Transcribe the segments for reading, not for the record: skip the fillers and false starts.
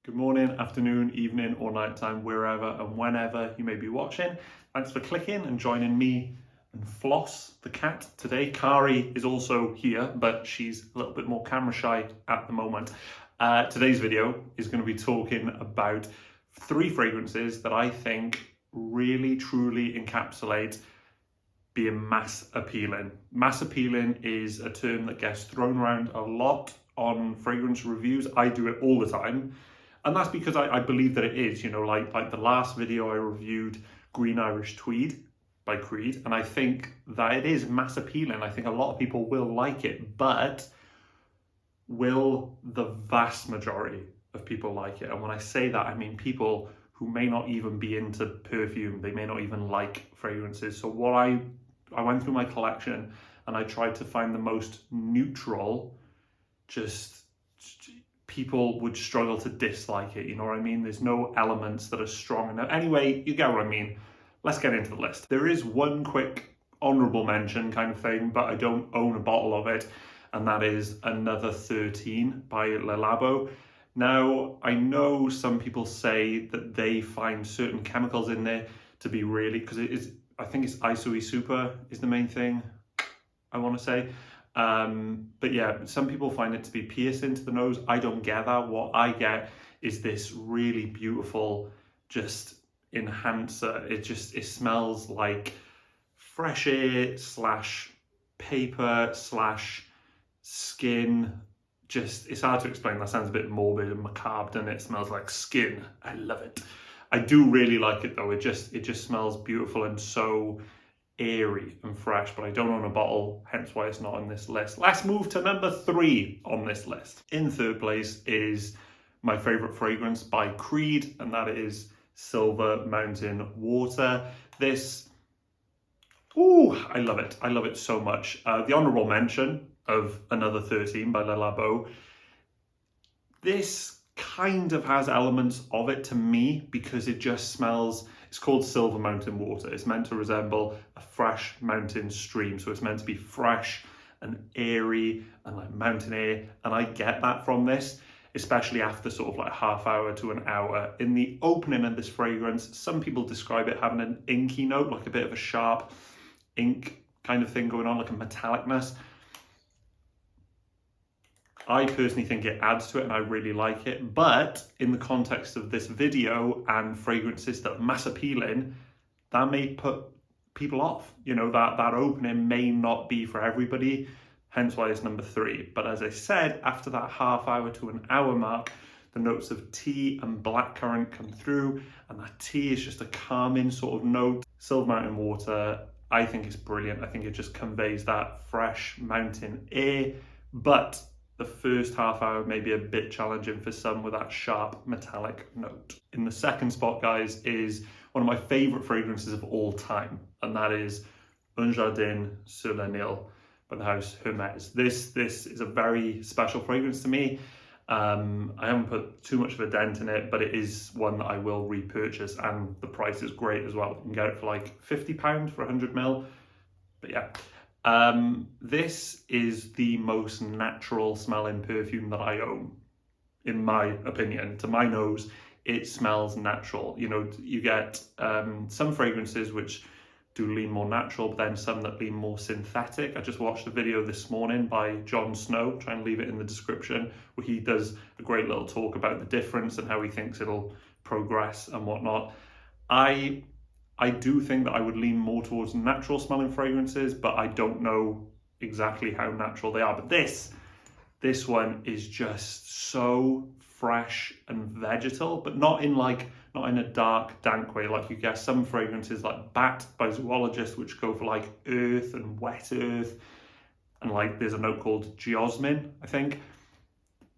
Good morning, afternoon, evening, or nighttime, wherever and whenever you may be watching. Thanks for clicking and joining me and Floss, the cat, today. Kari is also here, but she's a little bit more camera shy at the moment. Today's video is going to be talking about 3 fragrances that I think really, truly encapsulate being mass appealing. Mass appealing is a term that gets thrown around a lot on fragrance reviews. I do it all the time. And that's because I believe that it is, like the last video I reviewed, Green Irish Tweed by Creed, and I think that it is mass appealing. I think a lot of people will like it, but will the vast majority of people like it? And when I say that, I mean people who may not even be into perfume, they may not even like fragrances. So what I went through my collection and I tried to find the most neutral, just people would struggle to dislike it, you know what I mean? There's no elements that are strong enough. Anyway, you get what I mean. Let's get into the list. There is one quick honourable mention kind of thing, but I don't own a bottle of it, and that is Another 13 by Le Labo. Now, I know some people say that they find certain chemicals in there to be really, because it is, I think it's Isoi Super is the main thing, I want to say. But yeah, some people find it to be piercing to the nose. I don't get that. What I get is this really beautiful, just enhancer. It smells like fresh air / paper / skin. Just, it's hard to explain. That sounds a bit morbid and macabre, and it smells like skin. I love it. I do really like it though. It just smells beautiful and so airy and fresh, but I don't own a bottle, hence why it's not on this list. Let's move to number 3 on this list. In third place is my favorite fragrance by Creed, and that is Silver Mountain Water. This, I love it. I love it so much. The honorable mention of Another 13 by Le Labo. This kind of has elements of it to me because it just smells, it's called Silver Mountain Water. It's meant to resemble a fresh mountain stream. So it's meant to be fresh and airy and like mountain air. And I get that from this, especially after sort of like half hour to an hour. In the opening of this fragrance, some people describe it having an inky note, like a bit of a sharp ink kind of thing going on, like a metallicness. I personally think it adds to it and I really like it, but in the context of this video and fragrances that are mass appealing, that may put people off. You know, that opening may not be for everybody, hence why it's number 3. But as I said, after that half hour to an hour mark, the notes of tea and blackcurrant come through, and that tea is just a calming sort of note. Silver Mountain Water, I think is brilliant. I think it just conveys that fresh mountain air, but the first half hour may be a bit challenging for some with that sharp metallic note. In the second spot, guys, is one of my favorite fragrances of all time, and that is Un Jardin sur le Nil by the house Hermes. This is a very special fragrance to me. I haven't put too much of a dent in it, but it is one that I will repurchase, and the price is great as well. You can get it for like £50 for 100ml. But yeah. This is the most natural smelling perfume that I own, in my opinion. To my nose, it smells natural. You know, you get some fragrances which do lean more natural, but then some that lean more synthetic. I just watched a video this morning by Jon Snow, try and leave it in the description, where he does a great little talk about the difference and how he thinks it'll progress and whatnot. I do think that I would lean more towards natural smelling fragrances, but I don't know exactly how natural they are. But this one is just so fresh and vegetal, but not in a dark, dank way. Like you get some fragrances like Bat by Zoologist, which go for like earth and wet earth. And like there's a note called geosmin, I think.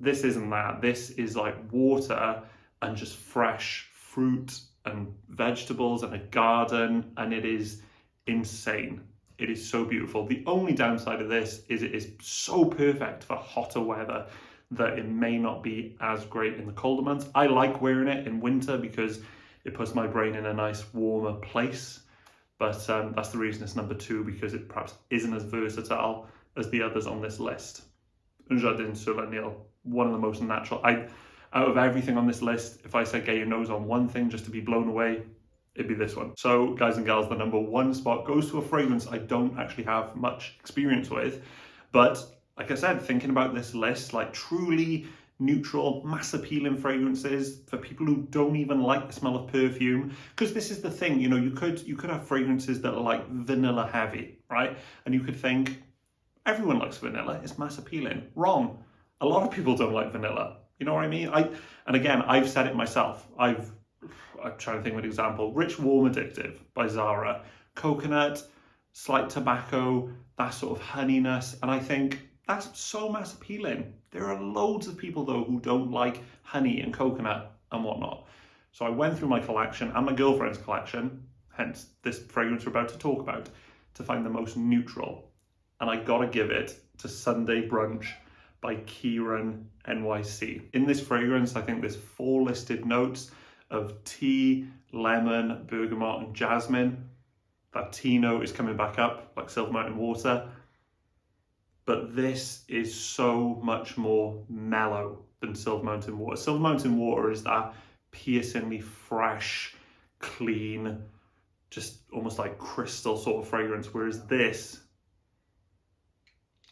This isn't that. This is like water and just fresh fruit and vegetables and a garden, and it is insane. It is so beautiful. The only downside of this is it is so perfect for hotter weather that it may not be as great in the colder months. I like wearing it in winter because it puts my brain in a nice warmer place, but that's the reason it's number 2, because it perhaps isn't as versatile as the others on this list. Un Jardin sur le Nil, one of the most natural. Out of everything on this list, if I said get your nose on one thing just to be blown away, it'd be this one. So guys and gals, the number one spot goes to a fragrance I don't actually have much experience with, but like I said, thinking about this list, like truly neutral, mass appealing fragrances for people who don't even like the smell of perfume. Because this is the thing, you know, you could have fragrances that are like vanilla heavy, right? And you could think everyone likes vanilla, it's mass appealing. Wrong. A lot of people don't like vanilla. You know what I mean? And again, I've said it myself. I'm trying to think of an example. Rich Warm Addictive by Zara. Coconut, slight tobacco, that sort of honeyness. And I think that's so mass appealing. There are loads of people though who don't like honey and coconut and whatnot. So I went through my collection and my girlfriend's collection, hence this fragrance we're about to talk about, to find the most neutral. And I gotta give it to Sunday Brunch by Kieran NYC. In this fragrance, I think there's 4 listed notes of tea, lemon, bergamot, and jasmine. That tea note is coming back up like Silver Mountain Water. But this is so much more mellow than Silver Mountain Water. Silver Mountain Water is that piercingly fresh, clean, just almost like crystal sort of fragrance, whereas this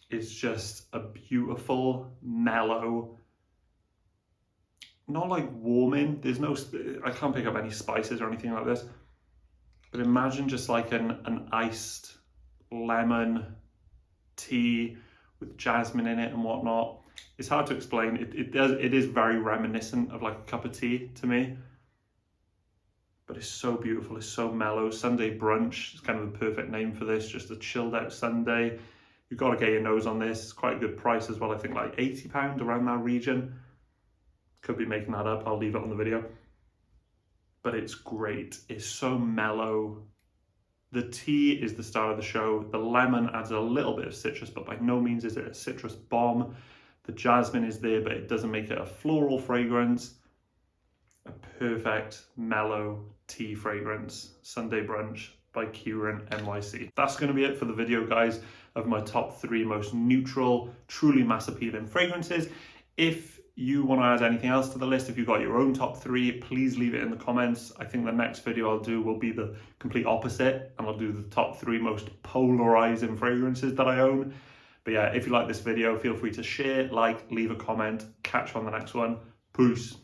is just a beautiful, mellow, not like warming, there's no, I can't pick up any spices or anything like this, but imagine just like an iced lemon tea with jasmine in it and whatnot. It's hard to explain. It is very reminiscent of like a cup of tea to me, but it's so beautiful. It's so mellow. Sunday Brunch is kind of the perfect name for this. Just a chilled out Sunday. You've got to get your nose on this. It's quite a good price as well. I think like £80 around that region. Could be making that up. I'll leave it on the video. But it's great. It's so mellow. The tea is the star of the show. The lemon adds a little bit of citrus, but by no means is it a citrus bomb. The jasmine is there, but it doesn't make it a floral fragrance. A perfect mellow tea fragrance. Sunday Brunch by Kieran NYC. That's going to be it for the video, guys, of my top 3 most neutral, truly mass appealing fragrances. If you want to add anything else to the list, if you've got your own top 3, please leave it in the comments. I think the next video I'll do will be the complete opposite, and I'll do the top 3 most polarizing fragrances that I own. But yeah, if you like this video, feel free to share, like, leave a comment. Catch you on the next one. Peace.